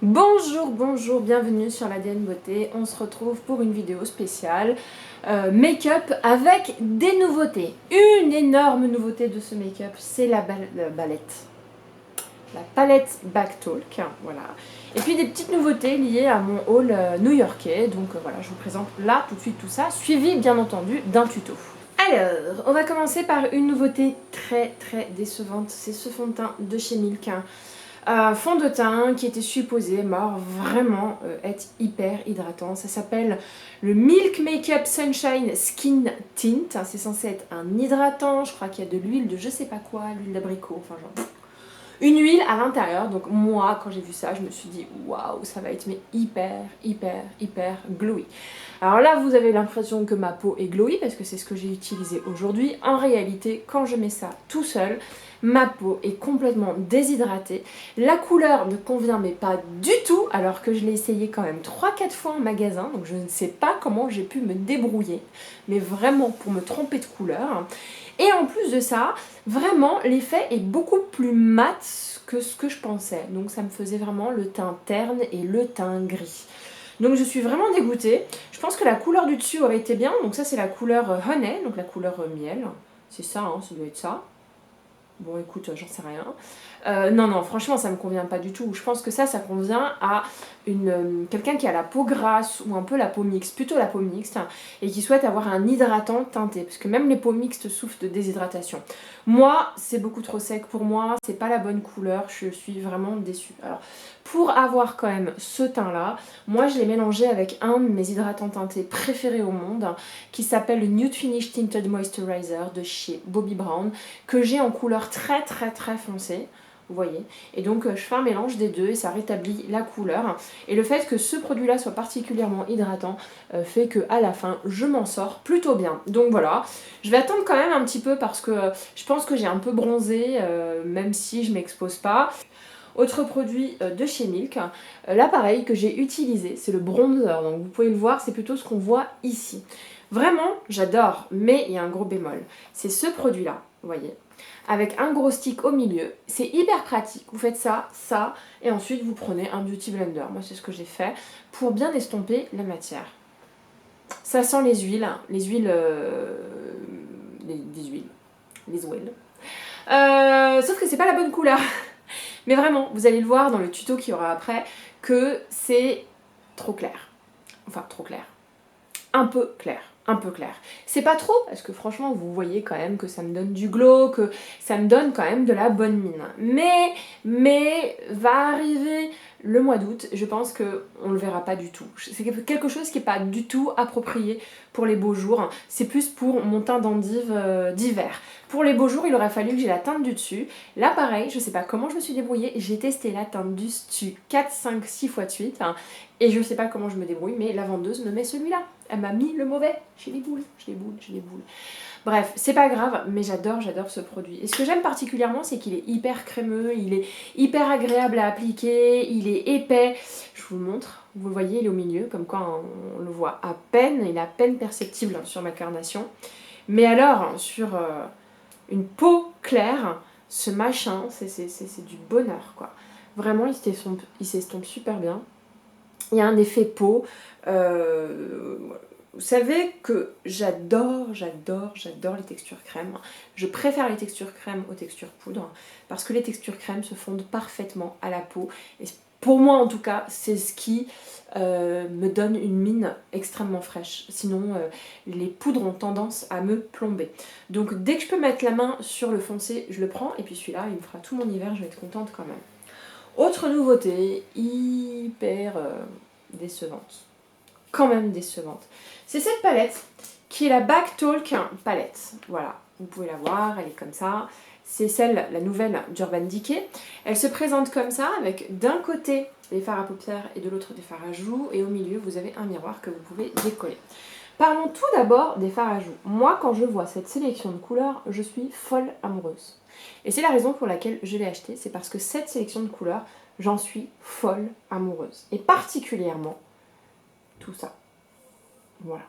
Bonjour, bienvenue sur l'ADN Beauté. On se retrouve pour une vidéo spéciale make-up avec des nouveautés. Une énorme nouveauté de ce make-up, c'est la palette Back Talk, voilà. Et puis des petites nouveautés liées à mon haul new-yorkais. Donc voilà, je vous présente là tout de suite tout ça, suivi bien entendu d'un tuto. Alors, on va commencer par une nouveauté très décevante, c'est ce fond de teint de chez Milk. Fond de teint qui était supposé vraiment être hyper hydratant. Ça s'appelle le Milk Makeup Sunshine Skin Tint. C'est censé être un hydratant. Je crois qu'il y a de l'huile de je sais pas quoi, l'huile d'abricot, enfin genre une huile à l'intérieur. Donc moi quand j'ai vu ça je me suis dit waouh, ça va être mais hyper glowy. Alors là vous avez l'impression que ma peau est glowy parce que c'est ce que j'ai utilisé aujourd'hui. En réalité quand je mets ça tout seul, ma peau est complètement déshydratée. La couleur ne convient mais pas du tout alors que je l'ai essayé quand même 3-4 fois en magasin. Donc je ne sais pas comment j'ai pu me débrouiller. Mais vraiment pour me tromper de couleur. Et en plus de ça, vraiment l'effet est beaucoup plus mat que ce que je pensais. Donc ça me faisait vraiment le teint terne et le teint gris. Donc je suis vraiment dégoûtée. Je pense que la couleur du dessus aurait été bien. Donc ça c'est la couleur honey, donc la couleur miel. C'est ça, hein, ça doit être ça. Bon écoute, j'en sais rien. Non, franchement ça me convient pas du tout. Je pense que ça convient à quelqu'un qui a la peau grasse ou un peu la peau mixte, plutôt la peau mixte, et qui souhaite avoir un hydratant teinté, parce que même les peaux mixtes souffrent de déshydratation. Moi, c'est beaucoup trop sec pour moi, c'est pas la bonne couleur, je suis vraiment déçue. Alors, pour avoir quand même ce teint-là, moi je l'ai mélangé avec un de mes hydratants teintés préférés au monde, qui s'appelle le Nude Finish Tinted Moisturizer de chez Bobbi Brown, que j'ai en couleur très foncée. Vous voyez, et donc je fais un mélange des deux et ça rétablit la couleur. Et le fait que ce produit là soit particulièrement hydratant fait que à la fin je m'en sors plutôt bien. Donc voilà, je vais attendre quand même un petit peu parce que je pense que j'ai un peu bronzé même si je m'expose pas. Autre produit de chez Milk, là pareil que j'ai utilisé, c'est le bronzer. Donc vous pouvez le voir, c'est plutôt ce qu'on voit ici. Vraiment, j'adore, mais il y a un gros bémol. C'est ce produit là, vous voyez, avec un gros stick au milieu. C'est hyper pratique. Vous faites ça, et ensuite vous prenez un beauty blender. Moi c'est ce que j'ai fait pour bien estomper la matière. Ça sent les huiles, les huiles, les huiles. Sauf que c'est pas la bonne couleur. Mais vraiment, vous allez le voir dans le tuto qu'il y aura après, que c'est trop clair. Enfin, trop clair. Un peu clair. C'est pas trop, parce que franchement, vous voyez quand même que ça me donne du glow, que ça me donne quand même de la bonne mine. Mais va arriver le mois d'août, je pense qu'on le verra pas du tout. C'est quelque chose qui est pas du tout approprié pour les beaux jours. C'est plus pour mon teint d'endive d'hiver. Pour les beaux jours, il aurait fallu que j'ai la teinte du dessus. Là, pareil, je sais pas comment je me suis débrouillée. J'ai testé la teinte du dessus 4, 5, 6 fois de suite. Et je sais pas comment je me débrouille, mais la vendeuse me met celui-là. Elle m'a mis le mauvais. J'ai les boules. Bref, c'est pas grave, mais j'adore ce produit. Et ce que j'aime particulièrement, c'est qu'il est hyper crémeux, il est hyper agréable à appliquer, il est épais. Je vous le montre, vous le voyez, il est au milieu, comme quoi on le voit à peine, il est à peine perceptible sur ma carnation. Mais alors, sur une peau claire, ce machin, c'est du bonheur, quoi. Vraiment, il s'estompe super bien. Il y a un effet peau. Vous savez que j'adore les textures crème. Je préfère les textures crème aux textures poudre parce que les textures crème se fondent parfaitement à la peau. Et pour moi en tout cas, c'est ce qui me donne une mine extrêmement fraîche. Sinon, les poudres ont tendance à me plomber. Donc dès que je peux mettre la main sur le foncé, je le prends. Et puis celui-là, il me fera tout mon hiver, je vais être contente quand même. Autre nouveauté, hyper décevante. Quand même décevante. C'est cette palette qui est la Back Talk palette. Voilà, vous pouvez la voir, elle est comme ça. C'est la nouvelle d'Urban Decay. Elle se présente comme ça, avec d'un côté les fards à paupières et de l'autre des fards à joues. Et au milieu, vous avez un miroir que vous pouvez décoller. Parlons tout d'abord des fards à joues. Moi, quand je vois cette sélection de couleurs, je suis folle amoureuse. Et c'est la raison pour laquelle je l'ai acheté, c'est parce que cette sélection de couleurs, j'en suis folle amoureuse. Et particulièrement, tout ça. Voilà.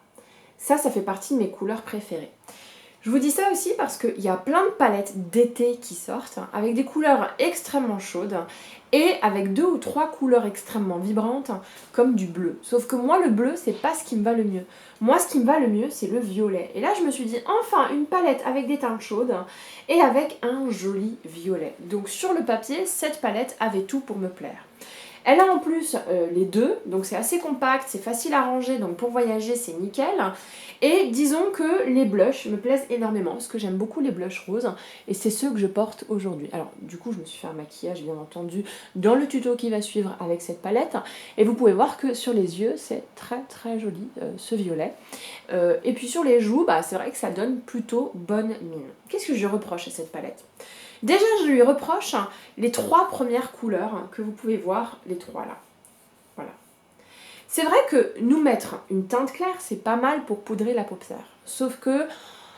Ça fait partie de mes couleurs préférées. Je vous dis ça aussi parce qu'il y a plein de palettes d'été qui sortent avec des couleurs extrêmement chaudes et avec 2 ou 3 couleurs extrêmement vibrantes comme du bleu. Sauf que moi le bleu c'est pas ce qui me va le mieux. Moi ce qui me va le mieux c'est le violet. Et là je me suis dit enfin une palette avec des teintes chaudes et avec un joli violet. Donc sur le papier cette palette avait tout pour me plaire. Elle a en plus les deux, donc c'est assez compact, c'est facile à ranger, donc pour voyager c'est nickel. Et disons que les blushs me plaisent énormément, parce que j'aime beaucoup les blushs roses, et c'est ceux que je porte aujourd'hui. Alors du coup je me suis fait un maquillage bien entendu dans le tuto qui va suivre avec cette palette, et vous pouvez voir que sur les yeux c'est très très joli ce violet. Et puis sur les joues, bah, c'est vrai que ça donne plutôt bonne mine. Qu'est-ce que je reproche à cette palette ? Déjà, je lui reproche les 3 premières couleurs que vous pouvez voir, les 3 là. Voilà. C'est vrai que nous mettre une teinte claire, c'est pas mal pour poudrer la paupière. Sauf que,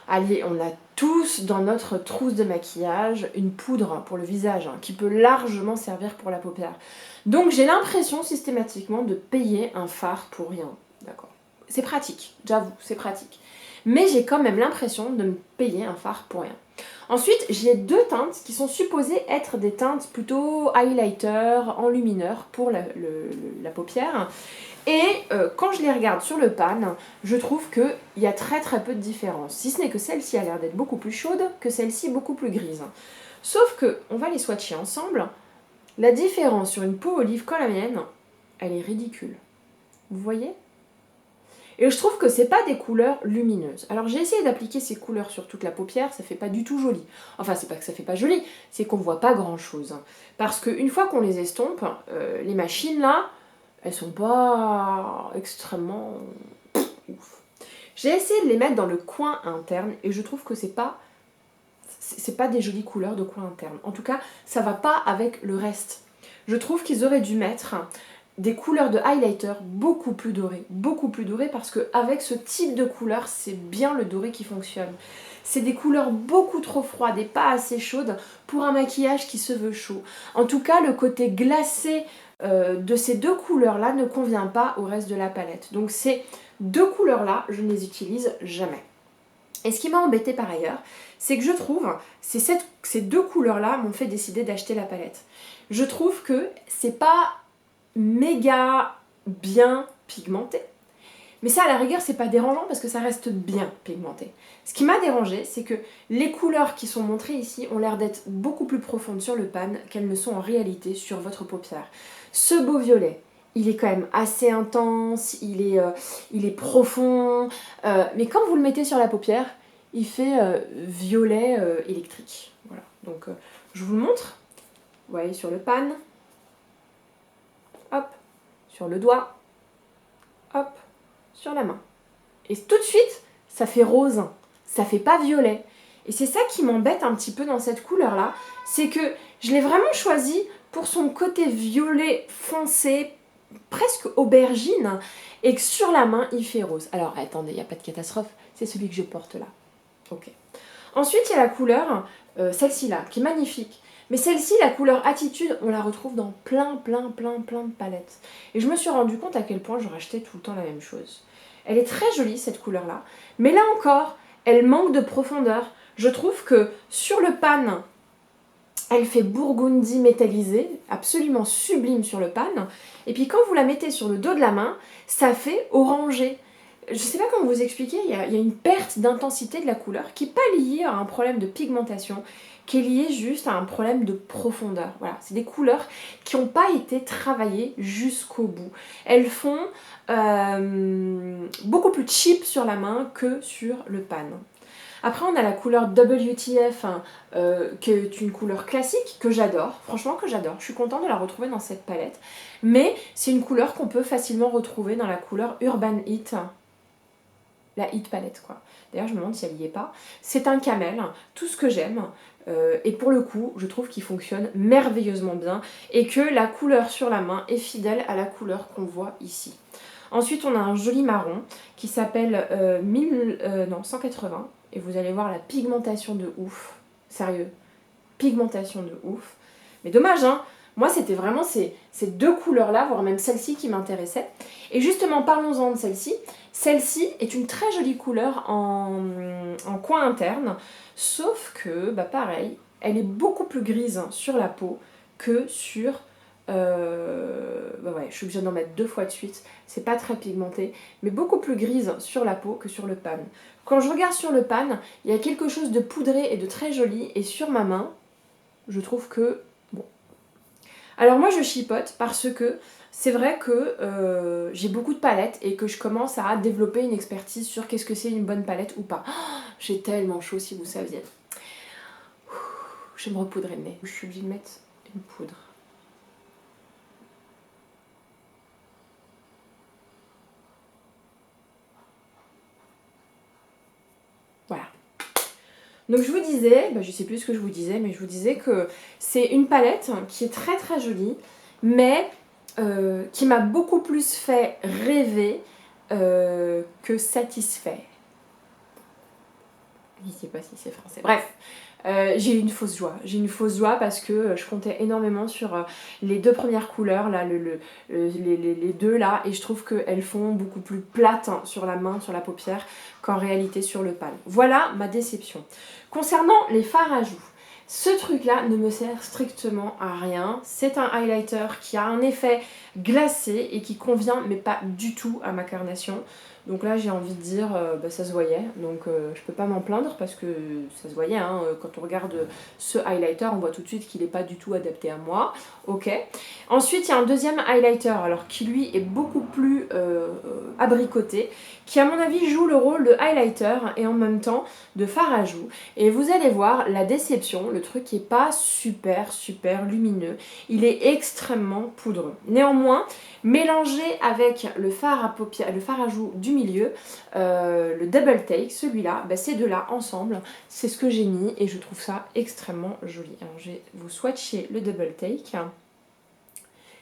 allez, on a tous dans notre trousse de maquillage une poudre pour le visage qui peut largement servir pour la paupière. Donc j'ai l'impression systématiquement de payer un fard pour rien. D'accord. C'est pratique, j'avoue, c'est pratique. Mais j'ai quand même l'impression de me payer un fard pour rien. Ensuite, j'ai 2 teintes qui sont supposées être des teintes plutôt highlighter, enlumineur pour la paupière. Et quand je les regarde sur le pan, je trouve qu'il y a très très peu de différence. Si ce n'est que celle-ci a l'air d'être beaucoup plus chaude que celle-ci beaucoup plus grise. Sauf que, on va les swatcher ensemble, la différence sur une peau olive comme la mienne, elle est ridicule. Vous voyez ? Et je trouve que c'est pas des couleurs lumineuses. Alors j'ai essayé d'appliquer ces couleurs sur toute la paupière, ça fait pas du tout joli. Enfin c'est pas que ça fait pas joli, c'est qu'on voit pas grand chose. Parce qu'une fois qu'on les estompe, les machines là, elles sont pas extrêmement ouf. J'ai essayé de les mettre dans le coin interne et je trouve que c'est pas des jolies couleurs de coin interne. En tout cas, ça va pas avec le reste. Je trouve qu'ils auraient dû mettre des couleurs de highlighter beaucoup plus dorées parce qu'avec ce type de couleur, c'est bien le doré qui fonctionne. C'est des couleurs beaucoup trop froides et pas assez chaudes pour un maquillage qui se veut chaud. En tout cas, le côté glacé de ces 2 couleurs-là ne convient pas au reste de la palette. Donc ces 2 couleurs-là, je ne les utilise jamais. Et ce qui m'a embêtée par ailleurs, c'est que je trouve, ces 2 couleurs-là m'ont fait décider d'acheter la palette. Je trouve que c'est pas méga bien pigmenté. Mais ça, à la rigueur, c'est pas dérangeant parce que ça reste bien pigmenté. Ce qui m'a dérangé, c'est que les couleurs qui sont montrées ici ont l'air d'être beaucoup plus profondes sur le pan qu'elles ne sont en réalité sur votre paupière. Ce beau violet, il est quand même assez intense, il est profond, mais quand vous le mettez sur la paupière, il fait violet électrique. Voilà. Donc, je vous le montre. Vous voyez sur le pan. Hop, sur le doigt, hop, sur la main. Et tout de suite, ça fait rose, ça fait pas violet. Et c'est ça qui m'embête un petit peu dans cette couleur-là, c'est que je l'ai vraiment choisi pour son côté violet foncé, presque aubergine, et que sur la main, il fait rose. Alors, attendez, il n'y a pas de catastrophe, c'est celui que je porte là. Ok. Ensuite, il y a la couleur, celle-ci là, qui est magnifique. Mais celle-ci, la couleur Attitude, on la retrouve dans plein de palettes. Et je me suis rendu compte à quel point je rachetais tout le temps la même chose. Elle est très jolie cette couleur-là, mais là encore, elle manque de profondeur. Je trouve que sur le pan, elle fait burgundy métallisé, absolument sublime sur le pan. Et puis quand vous la mettez sur le dos de la main, ça fait orangé. Je sais pas comment vous expliquer, il y a une perte d'intensité de la couleur qui n'est pas liée à un problème de pigmentation, qui est liée juste à un problème de profondeur. Voilà, c'est des couleurs qui n'ont pas été travaillées jusqu'au bout. Elles font beaucoup plus cheap sur la main que sur le pan. Après, on a la couleur WTF, qui est une couleur classique que j'adore, franchement que j'adore. Je suis contente de la retrouver dans cette palette. Mais c'est une couleur qu'on peut facilement retrouver dans la couleur Urban Heat. La Heat palette, quoi. D'ailleurs, je me demande si elle y est pas. C'est un camel, tout ce que j'aime. Et pour le coup, je trouve qu'il fonctionne merveilleusement bien et que la couleur sur la main est fidèle à la couleur qu'on voit ici. Ensuite, on a un joli marron qui s'appelle 180 et vous allez voir la pigmentation de ouf. Sérieux, pigmentation de ouf. Mais dommage, hein, Moi, c'était vraiment ces deux couleurs-là, voire même celle-ci qui m'intéressait. Et justement, parlons-en de celle-ci. Celle-ci est une très jolie couleur en coin interne, sauf que, bah pareil, elle est beaucoup plus grise sur la peau que sur... bah ouais, je suis obligée d'en mettre 2 fois de suite, c'est pas très pigmenté, mais beaucoup plus grise sur la peau que sur le pan. Quand je regarde sur le pan, il y a quelque chose de poudré et de très joli, et sur ma main, je trouve que... bon. Alors moi je chipote parce que c'est vrai que j'ai beaucoup de palettes et que je commence à développer une expertise sur qu'est-ce que c'est une bonne palette ou pas. Oh, j'ai tellement chaud si vous saviez. Je vais me repoudrer le nez. Je suis obligée de mettre une poudre. Voilà. Donc je vous disais, je sais plus ce que je vous disais, mais je vous disais que c'est une palette qui est très très jolie, mais qui m'a beaucoup plus fait rêver que satisfait. Je ne sais pas si c'est français. Bref, j'ai eu une fausse joie. J'ai eu une fausse joie parce que je comptais énormément sur les 2 premières couleurs, là, les deux là, et je trouve qu'elles font beaucoup plus plates sur la main, sur la paupière, qu'en réalité sur le pan. Voilà ma déception. Concernant les fards à joues, ce truc-là ne me sert strictement à rien. C'est un highlighter qui a un effet glacé et qui convient, mais pas du tout à ma carnation. Donc là j'ai envie de dire, ça se voyait, donc je peux pas m'en plaindre parce que ça se voyait, hein, quand on regarde ce highlighter on voit tout de suite qu'il n'est pas du tout adapté à moi, ok. Ensuite il y a un deuxième highlighter alors qui lui est beaucoup plus abricoté, qui à mon avis joue le rôle de highlighter et en même temps de fard à joues, et vous allez voir la déception, le truc qui est pas super lumineux, il est extrêmement poudreux. Néanmoins, mélangé avec le fard à paupières, le fard à joues du milieu, le double take, celui-là, ces deux-là ensemble, c'est ce que j'ai mis et je trouve ça extrêmement joli. Alors je vais vous swatcher le double take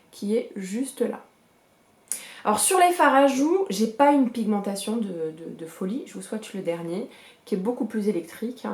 qui est juste là. Alors sur les fards à joues, j'ai pas une pigmentation de folie, je vous swatch le dernier qui est beaucoup plus électrique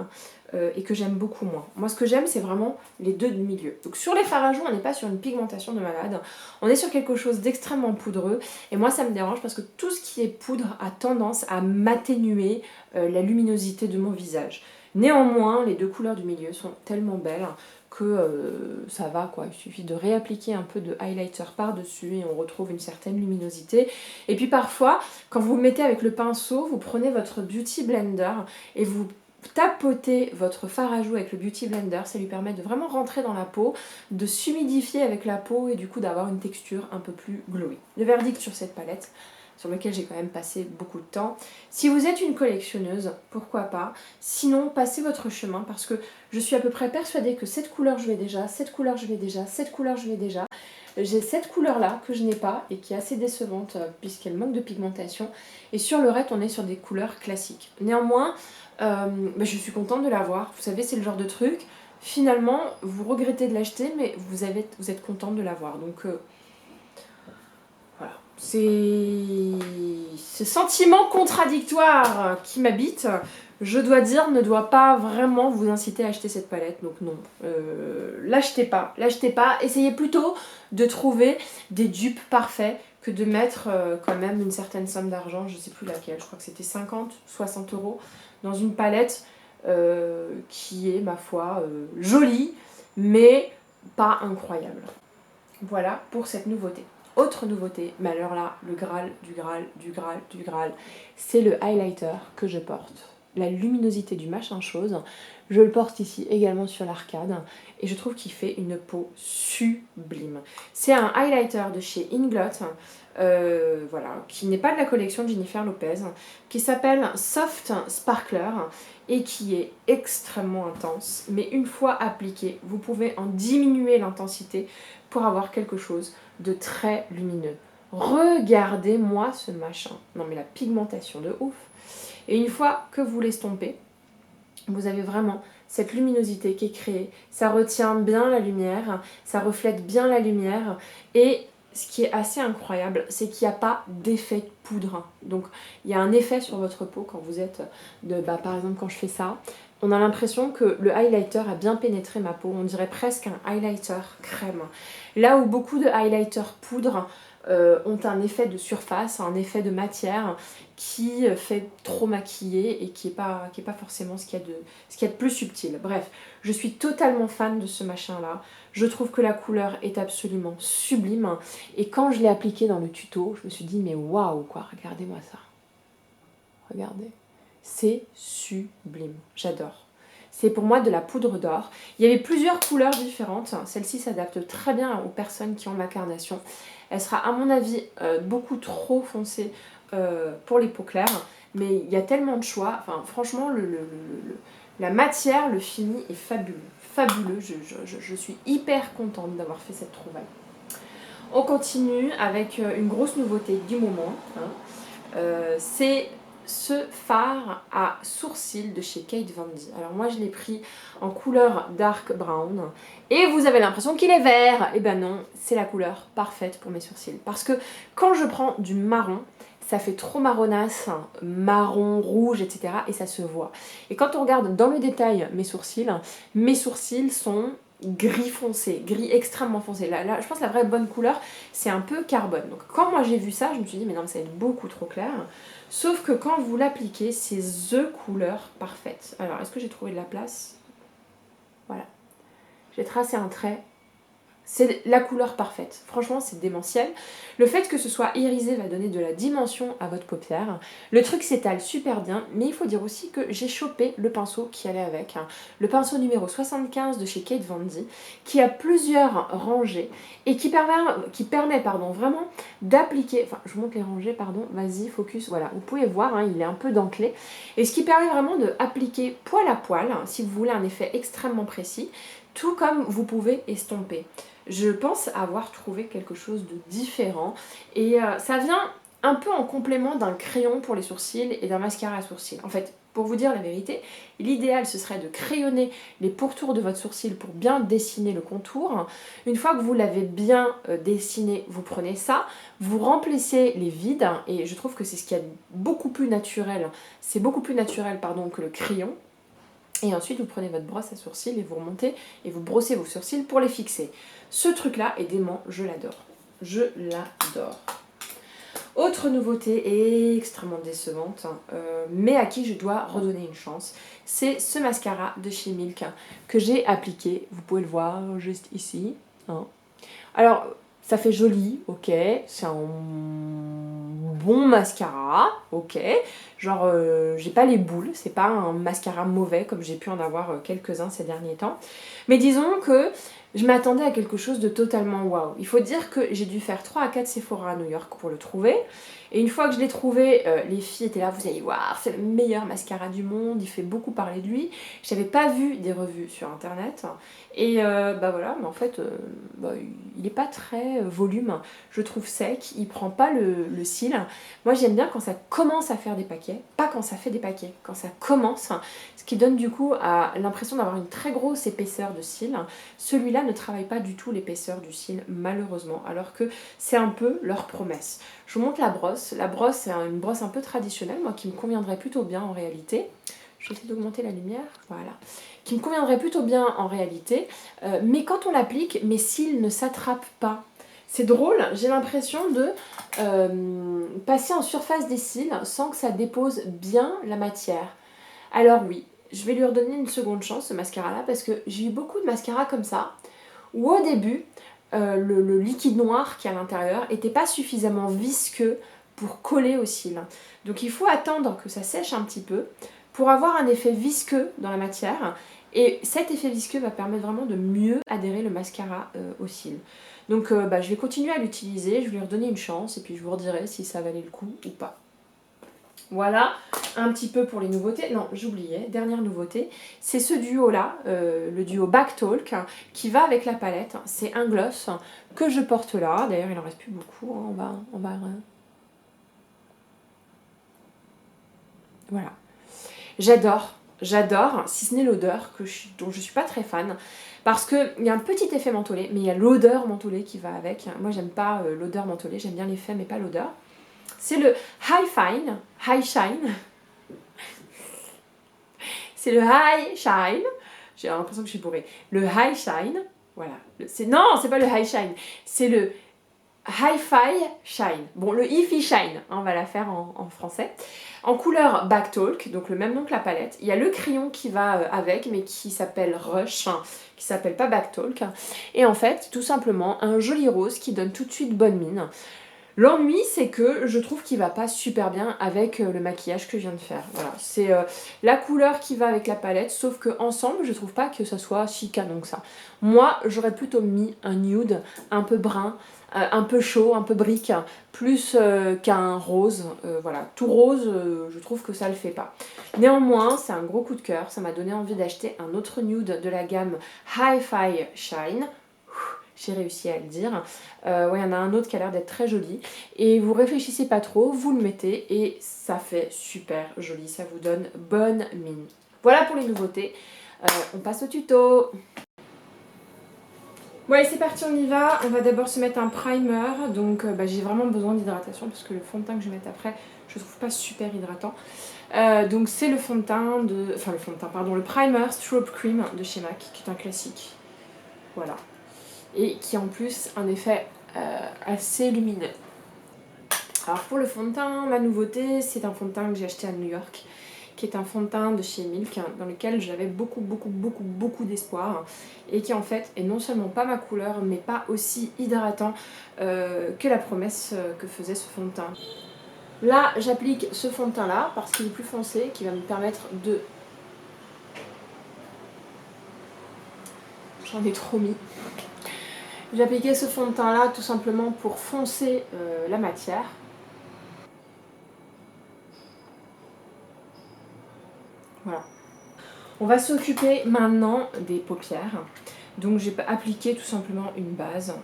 et que j'aime beaucoup moins. Moi ce que j'aime c'est vraiment les deux du milieu. Donc sur les fards à joues on n'est pas sur une pigmentation de malade, on est sur quelque chose d'extrêmement poudreux et moi ça me dérange parce que tout ce qui est poudre a tendance à m'atténuer la luminosité de mon visage. Néanmoins les deux couleurs du milieu sont tellement belles que ça va quoi, il suffit de réappliquer un peu de highlighter par-dessus et on retrouve une certaine luminosité. Et puis parfois, quand vous mettez avec le pinceau, vous prenez votre Beauty Blender et vous tapotez votre fard à joues avec le Beauty Blender, ça lui permet de vraiment rentrer dans la peau, de s'humidifier avec la peau et du coup d'avoir une texture un peu plus glowy. Le verdict sur cette palette, sur lequel j'ai quand même passé beaucoup de temps. Si vous êtes une collectionneuse, pourquoi pas. Sinon, passez votre chemin parce que je suis à peu près persuadée que cette couleur je l'ai déjà, cette couleur je l'ai déjà, cette couleur je l'ai déjà. J'ai cette couleur-là que je n'ai pas et qui est assez décevante puisqu'elle manque de pigmentation. Et sur le reste, on est sur des couleurs classiques. Néanmoins, je suis contente de l'avoir. Vous savez, c'est le genre de truc, finalement, vous regrettez de l'acheter, mais vous êtes contente de l'avoir. Donc... voilà. Ce sentiment contradictoire qui m'habite, je dois dire, ne doit pas vraiment vous inciter à acheter cette palette. Donc non, l'achetez pas, essayez plutôt de trouver des dupes parfaits que de mettre quand même une certaine somme d'argent, je sais plus laquelle, je crois que c'était 50, 60 euros, dans une palette qui est, ma foi, jolie, mais pas incroyable. Voilà pour cette nouveauté. Autre nouveauté, mais alors là, le Graal, du Graal, c'est le highlighter que je porte. La luminosité du machin chose, je le porte ici également sur l'arcade et je trouve qu'il fait une peau sublime. C'est un highlighter de chez Inglot, voilà, qui n'est pas de la collection de Jennifer Lopez, qui s'appelle Soft Sparkler et qui est extrêmement intense, mais une fois appliqué, vous pouvez en diminuer l'intensité pour avoir quelque chose de très lumineux. Regardez-moi ce machin. Non mais la pigmentation de ouf. Et une fois que vous l'estompez, vous avez vraiment cette luminosité qui est créée. Ça retient bien la lumière, ça reflète bien la lumière. Et ce qui est assez incroyable, c'est qu'il n'y a pas d'effet poudre. Donc il y a un effet sur votre peau quand vous êtes, par exemple quand je fais ça, On a l'impression que le highlighter a bien pénétré ma peau. On dirait presque un highlighter crème. Là où beaucoup de highlighters poudre ont un effet de surface, un effet de matière qui fait trop maquiller et qui est pas forcément ce qu'il y a de plus subtil. Bref, je suis totalement fan de ce machin-là. Je trouve que la couleur est absolument sublime. Et quand je l'ai appliqué dans le tuto, je me suis dit mais waouh quoi, regardez-moi ça. Regardez. C'est sublime, j'adore. C'est pour moi de la poudre d'or. Il y avait plusieurs couleurs différentes. Celle-ci s'adapte très bien aux personnes qui ont ma carnation. Elle sera à mon avis beaucoup trop foncée pour les peaux claires. Mais il y a tellement de choix. Enfin, franchement, la matière, le fini est fabuleux. Fabuleux. Je suis hyper contente d'avoir fait cette trouvaille. On continue avec une grosse nouveauté du moment. C'est ce fard à sourcils de chez Kate Von D. Alors moi je l'ai pris en couleur dark brown et vous avez l'impression qu'il est vert. Et ben non, c'est la couleur parfaite pour mes sourcils. Parce que quand je prends du marron, ça fait trop marronasse, marron, rouge, etc. et ça se voit. Et quand on regarde dans le détail mes sourcils sont gris foncé, gris extrêmement foncé. Là, je pense que la vraie bonne couleur, c'est un peu carbone. Donc quand moi j'ai vu ça, je me suis dit mais non, ça va être beaucoup trop clair. Sauf que quand vous l'appliquez, c'est THE couleur parfaite. Alors, est-ce que j'ai trouvé de la place? Voilà. J'ai tracé un trait. C'est la couleur parfaite. Franchement, c'est démentiel. Le fait que ce soit irisé va donner de la dimension à votre paupière. Le truc s'étale super bien, mais il faut dire aussi que j'ai chopé le pinceau qui allait avec. Le pinceau numéro 75 de chez Kate Von D, qui a plusieurs rangées et qui permet vraiment d'appliquer... Enfin, je vous montre les rangées, pardon. Vas-y, focus. Voilà, vous pouvez voir, il est un peu dentelé. Et ce qui permet vraiment d'appliquer poil à poil, si vous voulez un effet extrêmement précis, tout comme vous pouvez estomper. Je pense avoir trouvé quelque chose de différent et ça vient un peu en complément d'un crayon pour les sourcils et d'un mascara à sourcils. En fait, pour vous dire la vérité, l'idéal ce serait de crayonner les pourtours de votre sourcil pour bien dessiner le contour. Une fois que vous l'avez bien dessiné, vous prenez ça, vous remplissez les vides et je trouve que c'est ce qui est beaucoup plus naturel. C'est beaucoup plus naturel que le crayon. Et ensuite, vous prenez votre brosse à sourcils et vous remontez et vous brossez vos sourcils pour les fixer. Ce truc-là est dément, je l'adore. Je l'adore. Autre nouveauté extrêmement décevante, mais à qui je dois redonner une chance, c'est ce mascara de chez Milk que j'ai appliqué. Vous pouvez le voir juste ici. Alors, ça fait joli, ok, c'est un bon mascara, ok, genre j'ai pas les boules, c'est pas un mascara mauvais comme j'ai pu en avoir quelques-uns ces derniers temps, mais disons que je m'attendais à quelque chose de totalement waouh. Il faut dire que j'ai dû faire 3 à 4 Sephora à New York pour le trouver, et une fois que je l'ai trouvé, les filles étaient là, vous allez voir, c'est le meilleur mascara du monde, il fait beaucoup parler de lui. J'avais pas vu des revues sur internet, et bah voilà, mais en fait, il est pas très volume, je trouve sec, il prend pas le cil. Moi j'aime bien quand ça commence à faire des paquets, pas quand ça fait des paquets, quand ça commence, ce qui donne du coup l'impression d'avoir une très grosse épaisseur de cils. Celui-là ne travaille pas du tout l'épaisseur du cil, malheureusement, alors que c'est un peu leur promesse. Je vous montre la brosse. La brosse, c'est une brosse un peu traditionnelle, moi qui me conviendrait plutôt bien en réalité. Je vais essayer d'augmenter la lumière, voilà. Qui me conviendrait plutôt bien en réalité, mais quand on l'applique, mes cils ne s'attrapent pas. C'est drôle, j'ai l'impression de passer en surface des cils sans que ça dépose bien la matière. Alors oui, je vais lui redonner une seconde chance, ce mascara-là, parce que j'ai eu beaucoup de mascaras comme ça, où au début, le liquide noir qui est à l'intérieur n'était pas suffisamment visqueux pour coller aux cils. Donc il faut attendre que ça sèche un petit peu pour avoir un effet visqueux dans la matière. Et cet effet visqueux va permettre vraiment de mieux adhérer le mascara aux cils. Donc je vais continuer à l'utiliser, je vais lui redonner une chance et puis je vous redirai si ça valait le coup ou pas. Voilà, un petit peu pour les nouveautés. Non, j'oubliais, dernière nouveauté, c'est ce duo-là, le duo Backtalk, qui va avec la palette. C'est un gloss que je porte là. D'ailleurs, il en reste plus beaucoup. On va... Voilà. J'adore, si ce n'est l'odeur, dont je suis pas très fan. Parce qu'il y a un petit effet mentholé, mais il y a l'odeur mentholée qui va avec. Moi, j'aime pas l'odeur mentholée, j'aime bien l'effet, mais pas l'odeur. C'est le High Shine. c'est le High Shine. J'ai l'impression que je suis bourrée. Le High Shine, voilà. Non, c'est pas le High Shine, c'est le Hi-Fi Shine. Bon, le Hi-Fi Shine, hein, on va la faire en français. En couleur Backtalk, donc le même nom que la palette. Il y a le crayon qui va avec, mais qui s'appelle Rush, hein, qui s'appelle pas Backtalk. Et en fait, tout simplement, un joli rose qui donne tout de suite bonne mine. L'ennui, c'est que je trouve qu'il va pas super bien avec le maquillage que je viens de faire. Voilà, c'est la couleur qui va avec la palette, sauf que ensemble, je trouve pas que ça soit si canon que ça. Moi, j'aurais plutôt mis un nude un peu brun, un peu chaud, un peu brique, plus qu'un rose. Voilà, tout rose, je trouve que ça le fait pas. Néanmoins, c'est un gros coup de cœur. Ça m'a donné envie d'acheter un autre nude de la gamme Hi-Fi Shine. J'ai réussi à le dire. Ouais, il y en a un autre qui a l'air d'être très joli. Et vous réfléchissez pas trop, vous le mettez et ça fait super joli. Ça vous donne bonne mine. Voilà pour les nouveautés. On passe au tuto. Bon allez, c'est parti, on y va. On va d'abord se mettre un primer. Donc j'ai vraiment besoin d'hydratation parce que le fond de teint que je vais mettre après, je trouve pas super hydratant. Donc c'est le fond de teint de... Enfin le fond de teint, pardon, le primer Strobe Cream de chez MAC, qui est un classique. Voilà. Et qui en plus un effet assez lumineux. Alors pour le fond de teint, la nouveauté, c'est un fond de teint que j'ai acheté à New York, qui est un fond de teint de chez Milk, dans lequel j'avais beaucoup d'espoir, et qui en fait est non seulement pas ma couleur, mais pas aussi hydratant que la promesse que faisait ce fond de teint. Là, j'applique ce fond de teint là, parce qu'il est plus foncé, qui va me permettre de... J'en ai trop mis. J'ai appliqué ce fond de teint là tout simplement pour foncer la matière. Voilà. On va s'occuper maintenant des paupières. Donc j'ai appliqué tout simplement une base.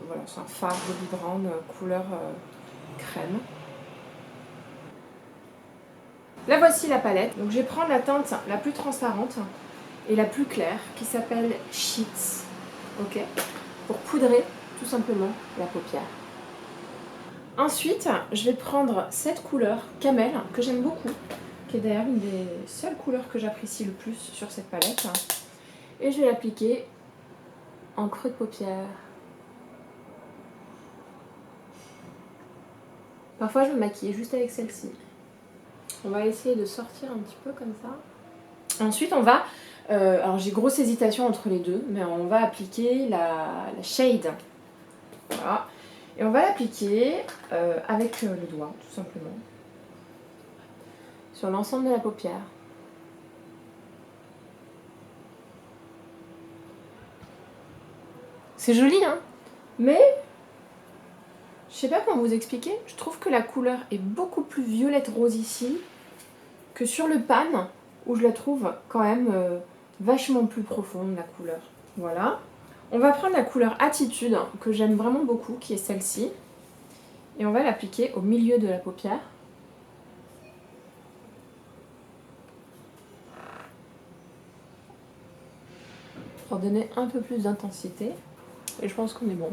Voilà, c'est un fard Bobbi Brown couleur crème. Là voici la palette. Donc je vais prendre la teinte la plus transparente et la plus claire qui s'appelle Sheets. Ok, pour poudrer tout simplement la paupière. Ensuite, je vais prendre cette couleur Camel que j'aime beaucoup, qui est d'ailleurs une des seules couleurs que j'apprécie le plus sur cette palette. Et je vais l'appliquer en creux de paupière. Parfois, je me maquille juste avec celle-ci. On va essayer de sortir un petit peu comme ça. Ensuite, on va... alors, j'ai grosse hésitation entre les deux, mais on va appliquer la shade. Voilà. Et on va l'appliquer avec le doigt, tout simplement, sur l'ensemble de la paupière. C'est joli, hein? Mais, je sais pas comment vous expliquer, je trouve que la couleur est beaucoup plus violette rose ici que sur le pan, où je la trouve quand même vachement plus profonde, la couleur. Voilà. On va prendre la couleur Attitude, que j'aime vraiment beaucoup, qui est celle-ci. Et on va l'appliquer au milieu de la paupière. Pour donner un peu plus d'intensité. Et je pense qu'on est bon.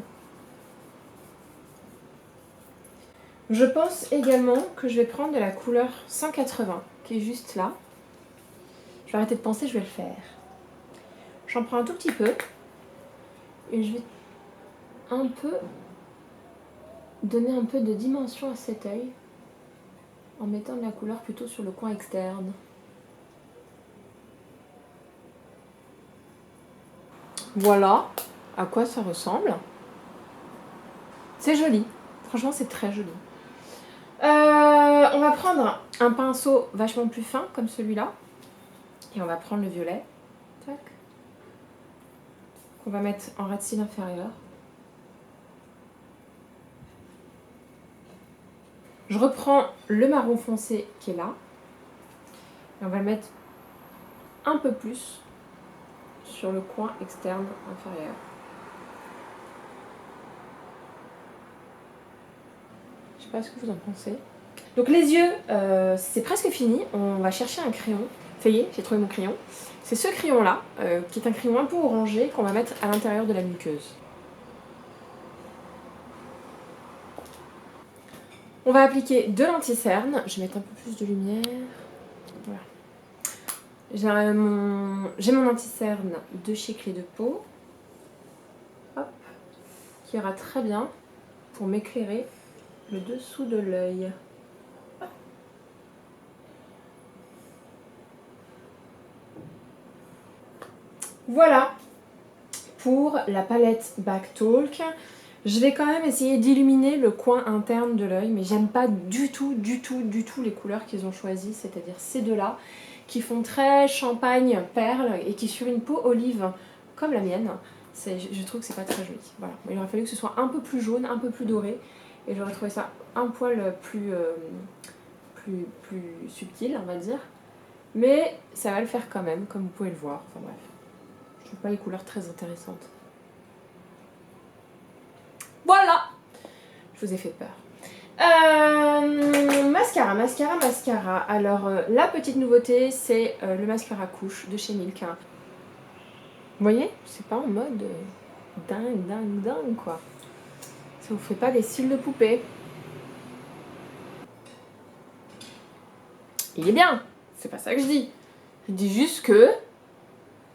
Je pense également que je vais prendre de la couleur 180, qui est juste là. Je vais arrêter de penser, je vais le faire. J'en prends un tout petit peu. Et je vais un peu donner un peu de dimension à cet œil en mettant de la couleur plutôt sur le coin externe. Voilà à quoi ça ressemble. C'est joli, franchement c'est très joli. On va prendre un pinceau vachement plus fin comme celui-là et on va prendre le violet. Tac. Qu'on va mettre en ras de cils inférieur. Je reprends le marron foncé qui est là et on va le mettre un peu plus sur le coin externe inférieur. Je sais pas ce que vous en pensez. Donc les yeux, c'est presque fini. On va chercher un crayon. Ça y est, j'ai trouvé mon crayon. C'est ce crayon-là, qui est un crayon un peu orangé qu'on va mettre à l'intérieur de la muqueuse. On va appliquer de l'anti-cerne. Je vais mettre un peu plus de lumière. Voilà. J'ai mon anti-cerne de chez Clé de Peau, hop, qui ira très bien pour m'éclairer le dessous de l'œil. Voilà pour la palette Backtalk. Je vais quand même essayer d'illuminer le coin interne de l'œil, mais j'aime pas du tout les couleurs qu'ils ont choisies, c'est-à-dire ces deux-là, qui font très champagne perle et qui sur une peau olive comme la mienne, je trouve que c'est pas très joli. Voilà. Il aurait fallu que ce soit un peu plus jaune, un peu plus doré, et j'aurais trouvé ça un poil plus subtil, on va dire. Mais ça va le faire quand même, comme vous pouvez le voir. Enfin bref, je trouve pas les couleurs très intéressantes. Voilà! Je vous ai fait peur. Mascara. Alors, la petite nouveauté, c'est le mascara couche de chez Milk. Vous voyez? C'est pas en mode dingue, quoi. Ça vous fait pas des cils de poupée. Il est bien, c'est pas ça que je dis. Je dis juste que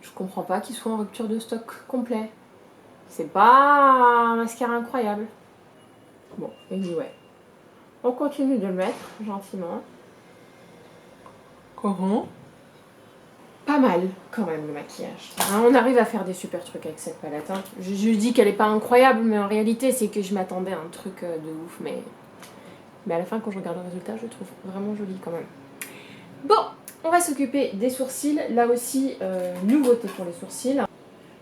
je comprends pas qu'il soit en rupture de stock complet. C'est pas un mascara incroyable. Bon, anyway. On continue de le mettre gentiment. Comment? Pas mal quand même le maquillage. Hein, on arrive à faire des super trucs avec cette palette. Hein. Je dis qu'elle est pas incroyable, mais en réalité c'est que je m'attendais à un truc de ouf. Mais à la fin quand je regarde le résultat, je le trouve vraiment joli quand même. Bon, on va s'occuper des sourcils. Là aussi, nouveauté pour les sourcils.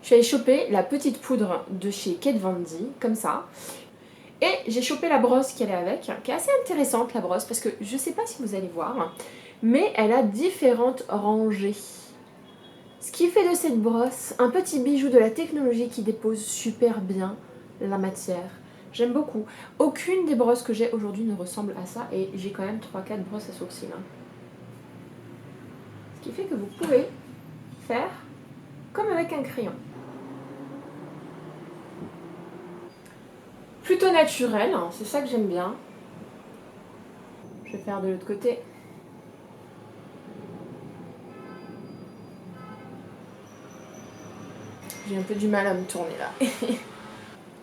Je suis allée choper la petite poudre de chez Kate Von D, comme ça. Et j'ai chopé la brosse qui allait avec, qui est assez intéressante la brosse, parce que je sais pas si vous allez voir, mais elle a différentes rangées. Ce qui fait de cette brosse un petit bijou de la technologie qui dépose super bien la matière. J'aime beaucoup. Aucune des brosses que j'ai aujourd'hui ne ressemble à ça, et j'ai quand même 3-4 brosses à sourcils. Hein. Ce qui fait que vous pouvez faire comme avec un crayon. Plutôt naturel, hein, c'est ça que j'aime bien. Je vais faire de l'autre côté. J'ai un peu du mal à me tourner là.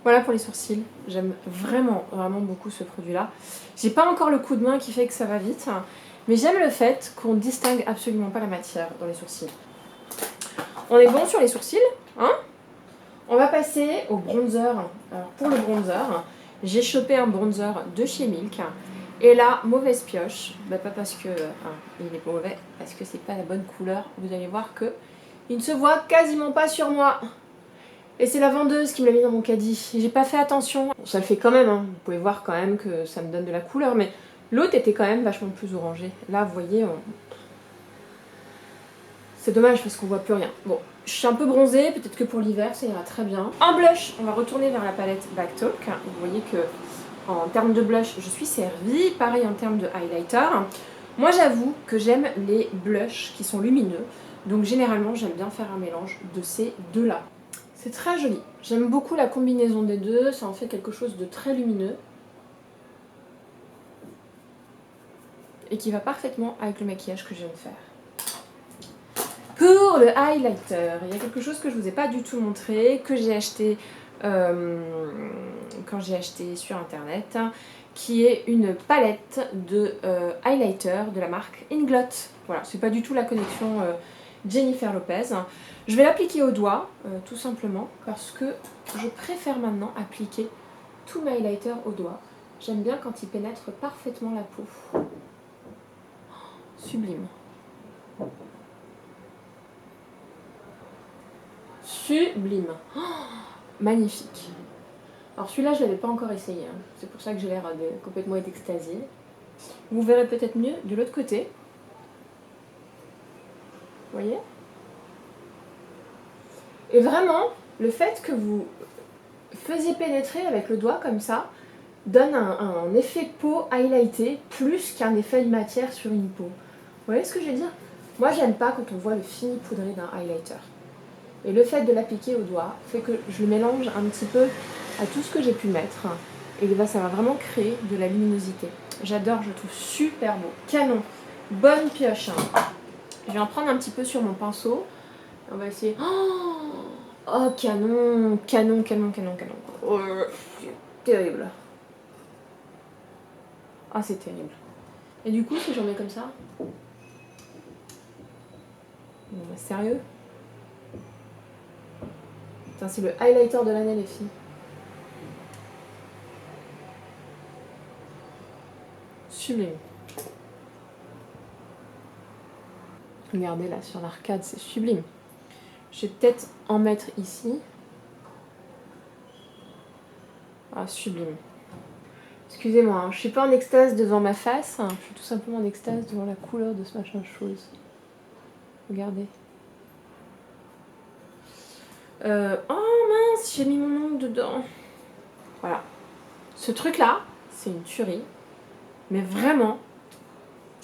Voilà pour les sourcils. J'aime vraiment beaucoup ce produit-là. J'ai pas encore le coup de main qui fait que ça va vite, mais j'aime le fait qu'on distingue absolument pas la matière dans les sourcils. On est bon sur les sourcils, hein? On va passer au bronzer. Alors pour le bronzer, j'ai chopé un bronzer de chez Milk. Et là, mauvaise pioche. Bah, pas parce que il est mauvais, parce que c'est pas la bonne couleur. Vous allez voir que il ne se voit quasiment pas sur moi. Et c'est la vendeuse qui me l'a mis dans mon caddie. J'ai pas fait attention. Ça le fait quand même, hein. Vous pouvez voir quand même que ça me donne de la couleur, mais l'autre était quand même vachement plus orangé. Là, vous voyez, c'est dommage parce qu'on voit plus rien. Bon, je suis un peu bronzée, peut-être que pour l'hiver ça ira très bien. En blush, on va retourner vers la palette Backtalk. Vous voyez que en termes de blush, je suis servie. Pareil en termes de highlighter. Moi j'avoue que j'aime les blushs qui sont lumineux. Donc généralement j'aime bien faire un mélange de ces deux-là. C'est très joli. J'aime beaucoup la combinaison des deux. Ça en fait quelque chose de très lumineux. Et qui va parfaitement avec le maquillage que je viens de faire. Pour le highlighter, il y a quelque chose que je ne vous ai pas du tout montré, que j'ai acheté quand j'ai acheté sur internet, qui est une palette de highlighter de la marque Inglot. Voilà, c'est pas du tout la connexion Jennifer Lopez. Je vais l'appliquer au doigt, tout simplement, parce que je préfère maintenant appliquer tous mes highlighters au doigt. J'aime bien quand ils pénètrent parfaitement la peau. Sublime. Sublime. Oh, magnifique. Alors celui-là, je ne l'avais pas encore essayé. Hein. C'est pour ça que j'ai l'air complètement extasiée. Vous verrez peut-être mieux de l'autre côté. Vous voyez? Et vraiment, le fait que vous faisiez pénétrer avec le doigt comme ça, donne un effet peau highlighté plus qu'un effet de matière sur une peau. Vous voyez ce que je veux dire? Moi, j'aime pas quand on voit le fini poudré d'un highlighter. Et le fait de l'appliquer au doigt fait que je le mélange un petit peu à tout ce que j'ai pu mettre. Et là, ça va vraiment créer de la luminosité. J'adore, je le trouve super beau. Canon. Bonne pioche. Hein. Je vais en prendre un petit peu sur mon pinceau. On va essayer... Oh, canon, canon, canon, canon, canon. Oh, c'est terrible. Ah, c'est terrible. Et du coup, si j'en mets comme ça... Non, bah, sérieux? Putain, c'est le highlighter de l'année, les filles. Sublime. Regardez là, sur l'arcade, c'est sublime. Je vais peut-être en mettre ici. Ah, sublime. Excusez-moi, hein, je suis pas en extase devant ma face, hein, je suis tout simplement en extase devant la couleur de ce machin chose. Regardez. Oh mince, j'ai mis mon ongle dedans. Voilà. Ce truc-là, c'est une tuerie. Mais vraiment,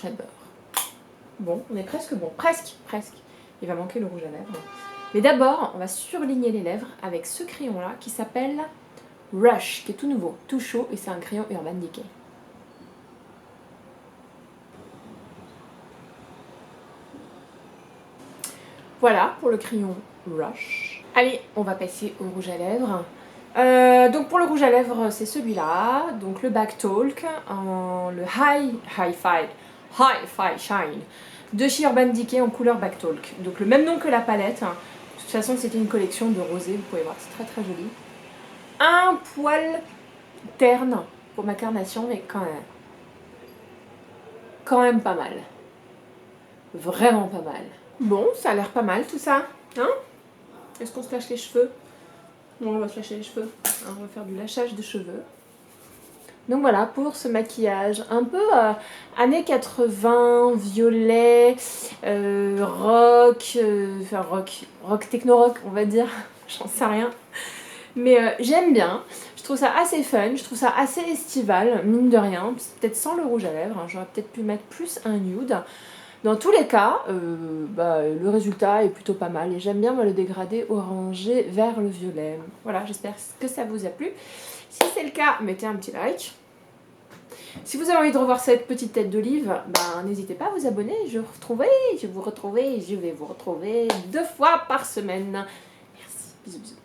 j'adore. Bon, on est presque bon. Presque, presque. Il va manquer le rouge à lèvres. Mais d'abord, on va surligner les lèvres avec ce crayon-là qui s'appelle Rush, qui est tout nouveau, tout chaud, et c'est un crayon Urban Decay. Voilà pour le crayon Rush. Allez, on va passer au rouge à lèvres. Donc pour le rouge à lèvres, c'est celui-là, donc le Back Talk, le Hi-Fi Shine de chez Urban Decay en couleur Back Talk. Donc le même nom que la palette. De toute façon, c'était une collection de rosés, vous pouvez voir, c'est très très joli. Un poil terne pour ma carnation, mais quand même pas mal. Vraiment pas mal. Bon, ça a l'air pas mal tout ça, hein? Est-ce qu'on se lâche les cheveux? Non, on va se lâcher les cheveux. On va faire du lâchage de cheveux. Donc voilà pour ce maquillage un peu années 80, violet, rock, enfin rock techno-rock on va dire, j'en sais rien. Mais j'aime bien, je trouve ça assez fun, je trouve ça assez estival, mine de rien, peut-être sans le rouge à lèvres, hein. J'aurais peut-être pu mettre plus un nude. Dans tous les cas, le résultat est plutôt pas mal et j'aime bien moi, le dégradé orangé vers le violet. Voilà, j'espère que ça vous a plu. Si c'est le cas, mettez un petit like. Si vous avez envie de revoir cette petite tête d'olive, n'hésitez pas à vous abonner. Je vais vous retrouver 2 fois par semaine. Merci, bisous bisous.